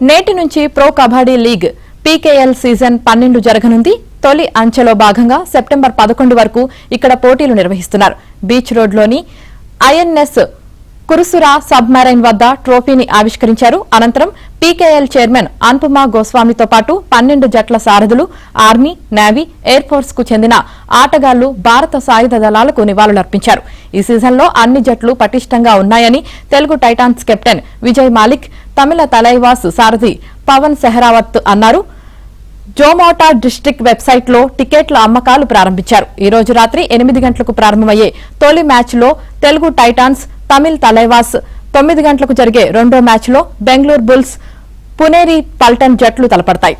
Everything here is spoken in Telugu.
నేటి నుంచి pro kabaddi league PKL season 12 జరగనుంది. తొలి అంచెలో భాగంగా సెప్టెంబర్ 11 వరకు ఇక్కడ పోటీలు నిర్వహిస్తున్నారు. బీచ్ రోడ్లోని ఐఎన్ఎస్ కురుసురా సబ్మెరైన్ వద్ద ట్రోఫీని ఆవిష్కరించారు. అనంతరం పీకేఎల్ చైర్మన్ అనుపమ గోస్వామితో పాటు 12 జట్ల సారథులు, ఆర్మీ, నేవీ, ఎయిర్ ఫోర్స్ కు చెందిన ఆటగాళ్లు భారత సాయుధ దళాలకు నివాళులర్పించారు. ఈ సీజన్లో అన్ని జట్లు పటిష్టంగా ఉన్నాయని తెలుగు టైటాన్స్ కెప్టెన్ విజయ్ మాలిక్, తమిళ తలైవాస్ సారథి పవన్ సెహరావత్ అన్నారు. జోమోటా డిస్ట్రిక్ట్ వెబ్సైట్ లో టికెట్ల అమ్మకాలు ప్రారంభించారు. ఈ రోజు రాత్రి 8 గంటలకు ప్రారంభమయ్యే తొలి మ్యాచ్ లో తెలుగు టైటాన్స్, తమిళ్ తలైవాస్, 9 గంటలకు జరిగే రెండో మ్యాచ్ లో బెంగళూరు బుల్స్, పునేరి పల్టన్ జట్లు తలపడతాయి.